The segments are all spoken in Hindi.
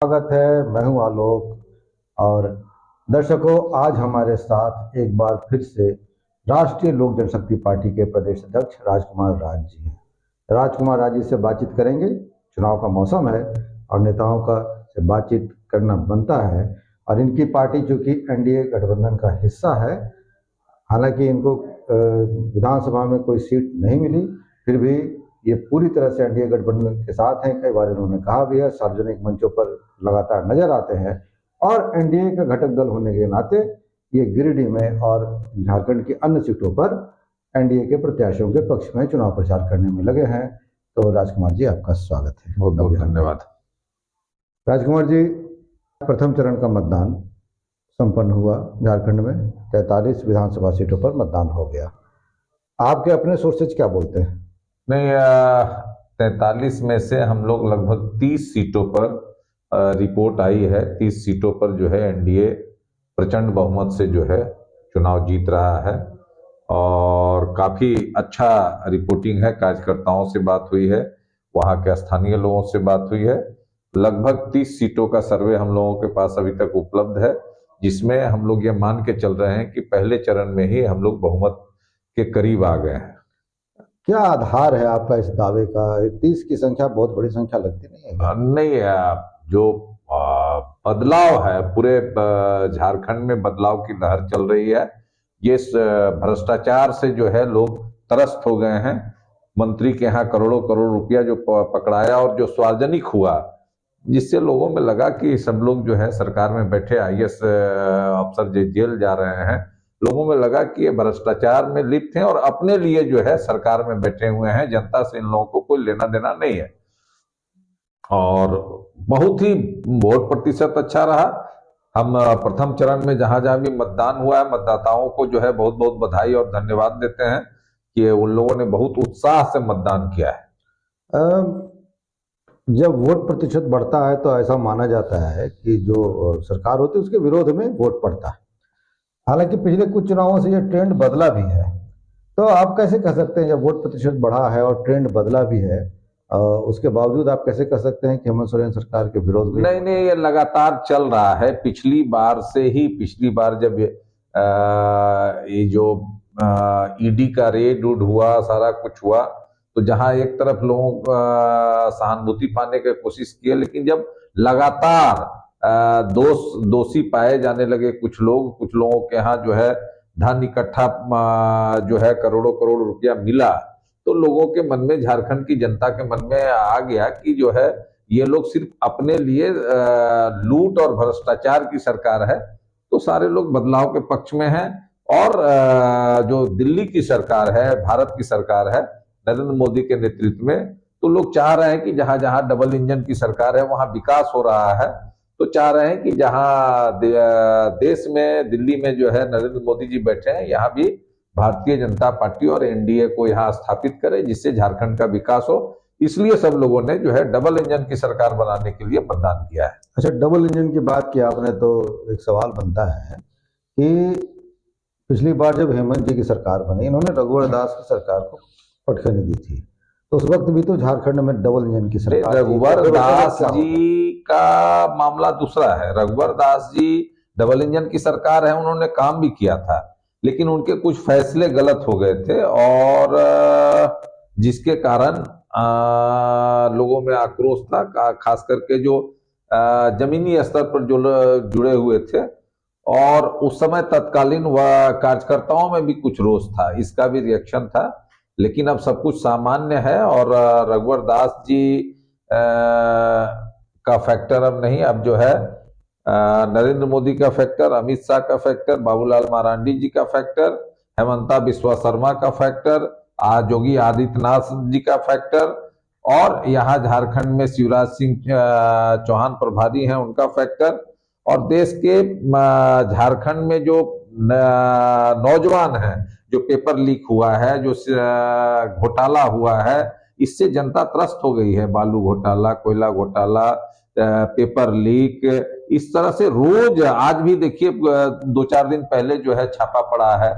स्वागत है। मैं हूं आलोक और दर्शकों, आज हमारे साथ एक बार फिर से राष्ट्रीय लोक जनशक्ति पार्टी के प्रदेश अध्यक्ष राजकुमार राज जी हैं। राजकुमार राज जी से बातचीत करेंगे। चुनाव का मौसम है और नेताओं का से बातचीत करना बनता है और इनकी पार्टी चूंकि एनडीए गठबंधन का हिस्सा है, हालांकि इनको विधानसभा में कोई सीट नहीं मिली, फिर भी ये पूरी तरह से एनडीए गठबंधन के साथ हैं। कई बार इन्होंने कहा भी है, सार्वजनिक मंचों पर लगातार नजर आते हैं और एनडीए का घटक दल होने के नाते ये गिरिडीह में और झारखंड की अन्य सीटों पर एनडीए के प्रत्याशियों के पक्ष में चुनाव प्रचार करने में लगे हैं। तो राजकुमार जी, आपका स्वागत है। बहुत बहुत धन्यवाद। राजकुमार जी, प्रथम चरण का मतदान संपन्न हुआ। झारखंड में 43 विधानसभा सीटों पर मतदान हो गया। आपके अपने सोर्सेज क्या बोलते हैं? नहीं, 43 में से हम लोग लगभग 30 सीटों पर रिपोर्ट आई है। 30 सीटों पर जो है एनडीए प्रचंड बहुमत से जो है चुनाव जीत रहा है और काफी अच्छा रिपोर्टिंग है। कार्यकर्ताओं से बात हुई है, वहां के स्थानीय लोगों से बात हुई है। लगभग 30 सीटों का सर्वे हम लोगों के पास अभी तक उपलब्ध है, जिसमें हम लोग ये मान के चल रहे हैं कि पहले चरण में ही हम लोग बहुमत के करीब आ गए हैं। क्या आधार है आपका इस दावे का? 30 की संख्या बहुत बड़ी संख्या लगती नहीं है? नहीं, जो बदलाव है पूरे झारखंड में, बदलाव की लहर चल रही है। ये भ्रष्टाचार से जो है लोग त्रस्त हो गए हैं। मंत्री के यहाँ करोड़ों करोड़ रुपया जो पकड़ाया और जो सार्वजनिक हुआ, जिससे लोगों में लगा कि सब लोग जो है सरकार में बैठे आईएएस अफसर जेल जा रहे हैं। लोगों में लगा कि ये भ्रष्टाचार में लिप्त हैं और अपने लिए जो है सरकार में बैठे हुए हैं। जनता से इन लोगों को कोई लेना देना नहीं है और बहुत ही वोट प्रतिशत अच्छा रहा। हम प्रथम चरण में जहां जहां भी मतदान हुआ है, मतदाताओं को जो है बहुत बहुत बधाई और धन्यवाद देते हैं कि उन लोगों ने बहुत उत्साह से मतदान किया है। जब वोट प्रतिशत बढ़ता है तो ऐसा माना जाता है कि जो सरकार होती है उसके विरोध में वोट पड़ता है। हालांकि पिछले कुछ चुनावों से यह ट्रेंड बदला भी है, तो आप कैसे कह सकते हैं जब वोट प्रतिशत बढ़ा है और ट्रेंड बदला भी है, उसके बावजूद आप कैसे कह सकते हैं कि हेमंत सोरेन सरकार के विरोध में? नहीं, ये लगातार चल रहा है। पिछली बार जब ये जो ईडी का रेड हुआ, सारा कुछ हुआ, तो जहां एक तरफ लोगों सहानुभूति पाने की कोशिश की, लेकिन जब लगातार दोषी पाए जाने लगे कुछ लोगों के यहाँ जो है धन इकट्ठा जो है करोड़ों करोड़ रुपया मिला, तो लोगों के मन में, झारखंड की जनता के मन में आ गया कि जो है ये लोग सिर्फ अपने लिए लूट और भ्रष्टाचार की सरकार है। तो सारे लोग बदलाव के पक्ष में हैं और जो दिल्ली की सरकार है, भारत की सरकार है नरेंद्र मोदी के नेतृत्व में, तो लोग चाह रहे हैं कि जहां जहां डबल इंजन की सरकार है वहां विकास हो रहा है। तो चाह रहे हैं कि जहां देश में, दिल्ली में जो है नरेंद्र मोदी जी बैठे हैं, यहाँ भी भारतीय जनता पार्टी और एनडीए को यहाँ स्थापित करे, जिससे झारखंड का विकास हो। इसलिए सब लोगों ने जो है डबल इंजन की सरकार बनाने के लिए मतदान किया है। अच्छा, डबल इंजन की बात की आपने, तो एक सवाल बनता है कि पिछली बार जब हेमंत जी की सरकार बनी, इन्होंने रघुवर दास की सरकार को पटखनी दी थी, तो उस वक्त भी तो झारखंड में डबल इंजन की सरकार। रघुवर दास जी का मामला दूसरा है। रघुवर दास जी डबल इंजन की सरकार है, उन्होंने काम भी किया था, लेकिन उनके कुछ फैसले गलत हो गए थे और जिसके कारण लोगों में आक्रोश था, खास करके जो जमीनी स्तर पर जो जुड़े हुए थे, और उस समय तत्कालीन कार्यकर्ताओं में भी कुछ रोष था, इसका भी रिएक्शन था। लेकिन अब सब कुछ सामान्य है और रघुवर दास जी का फैक्टर अब नहीं, अब जो है नरेंद्र मोदी का फैक्टर, अमित शाह का फैक्टर, बाबूलाल मरांडी जी का फैक्टर, हेमंता बिस्वा शर्मा का फैक्टर, योगी आदित्यनाथ जी का फैक्टर, और यहाँ झारखंड में शिवराज सिंह चौहान प्रभारी हैं, उनका फैक्टर, और देश के झारखंड में जो नौजवान हैं, जो पेपर लीक हुआ है, जो घोटाला हुआ है, इससे जनता त्रस्त हो गई है। बालू घोटाला, कोयला घोटाला, पेपर लीक, इस तरह से रोज, आज भी देखिए 2-4 दिन पहले जो है छापा पड़ा है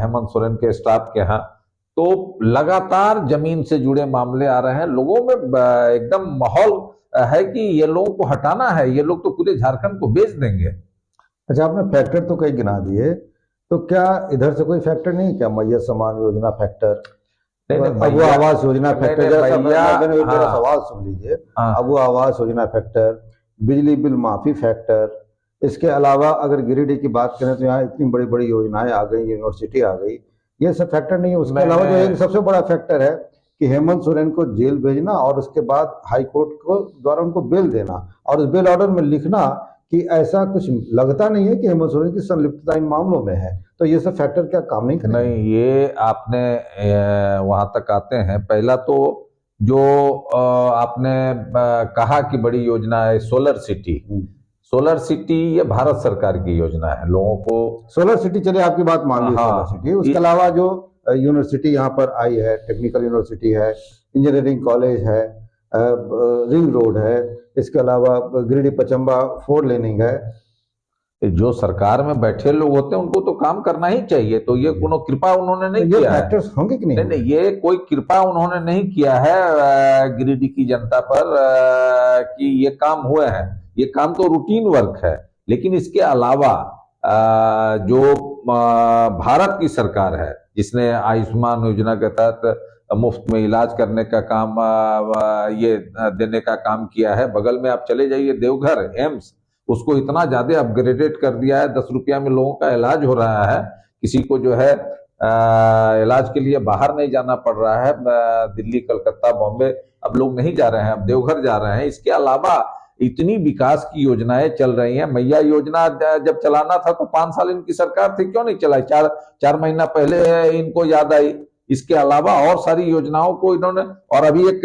हेमंत सोरेन के स्टाफ के यहाँ। तो लगातार जमीन से जुड़े मामले आ रहे हैं, लोगों में एकदम माहौल है कि ये लोगों को हटाना है, ये लोग तो पूरे झारखंड को बेच देंगे। अच्छा, आपने फैक्टर तो कई गिना दिए, तो क्या इधर से कोई फैक्टर नहीं, क्या मैया समान योजना फैक्टर, नहीं नहीं अबू भैया, आवास योजना नहीं फैक्टर, नहीं जैसा भैया, मेरा हाँ सवाल सुन लीजिए। हाँ अबू आवास योजना फैक्टर, बिजली बिल माफी फैक्टर, इसके अलावा अगर गिरिडीह की बात करें तो यहाँ इतनी बड़ी बड़ी योजनाएं आ गई, यूनिवर्सिटी आ गई, ये सब फैक्टर नहीं है। उसके अलावा जो एक सबसे बड़ा फैक्टर है कि हेमंत सोरेन को जेल भेजना और उसके बाद हाई कोर्ट को द्वारा उनको बेल देना, और उस बेल ऑर्डर में लिखना कि ऐसा कुछ लगता नहीं है कि हेमंत सोरेन की संलिप्तता इन मामलों में है। तो ये सब फैक्टर क्या काम नहीं करेंगे? नहीं, ये आपने वहां तक आते हैं। पहला तो जो आपने कहा कि बड़ी योजना है सोलर सिटी, सोलर सिटी ये भारत सरकार की योजना है। लोगों को सोलर सिटी, चलिए आपकी बात मान ली, हाँ, सोलर सिटी। उसके अलावा जो यूनिवर्सिटी यहाँ पर आई है, टेक्निकल यूनिवर्सिटी है, इंजीनियरिंग कॉलेज है, रिंग रोड है, इसके अलावा गिरिडीह पचम्बा 4 लेनिंग है। जो सरकार में बैठे लोग होते हैं उनको तो काम करना ही चाहिए। तो ये कोनो कृपा उन्होंने नहीं तो ये किया है। फैक्टर्स होंगे कि नहीं? नहीं नहीं, ये कोई कृपा उन्होंने नहीं किया है गिरिडीह की जनता पर कि ये काम हुए हैं। ये काम तो रूटीन वर्क है। लेकिन इसके अलावा जो भारत की सरकार है, जिसने आयुष्मान योजना के तहत मुफ्त में इलाज करने का काम ये देने का काम किया है। बगल में आप चले जाइए देवघर एम्स, उसको इतना ज्यादा अपग्रेडेड कर दिया है, 10 रुपया में लोगों का इलाज हो रहा है। किसी को जो है इलाज के लिए बाहर नहीं जाना पड़ रहा है, दिल्ली कलकत्ता बॉम्बे अब लोग नहीं जा रहे हैं, अब देवघर जा रहे हैं। इसके अलावा इतनी विकास की योजनाएं चल रही हैं। मैया योजना जब चलाना था तो 5 साल इनकी सरकार थी, क्यों नहीं चलाई? 4 महीना पहले इनको याद आई। इसके अलावा और सारी योजनाओं को इन्होंने, और अभी एक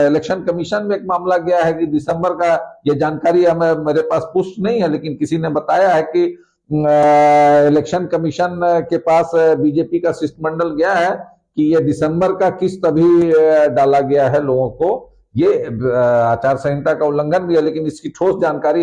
इलेक्शन कमीशन में एक मामला गया है कि दिसंबर का, ये जानकारी हमें मेरे पास पुष्ट नहीं है, लेकिन किसी ने बताया है कि इलेक्शन कमीशन के पास बीजेपी का शिष्टमंडल गया है कि ये दिसंबर का किस्त अभी डाला गया है लोगों को। ये आचार संहिता का उल्लंघन भी है, लेकिन इसकी ठोस जानकारी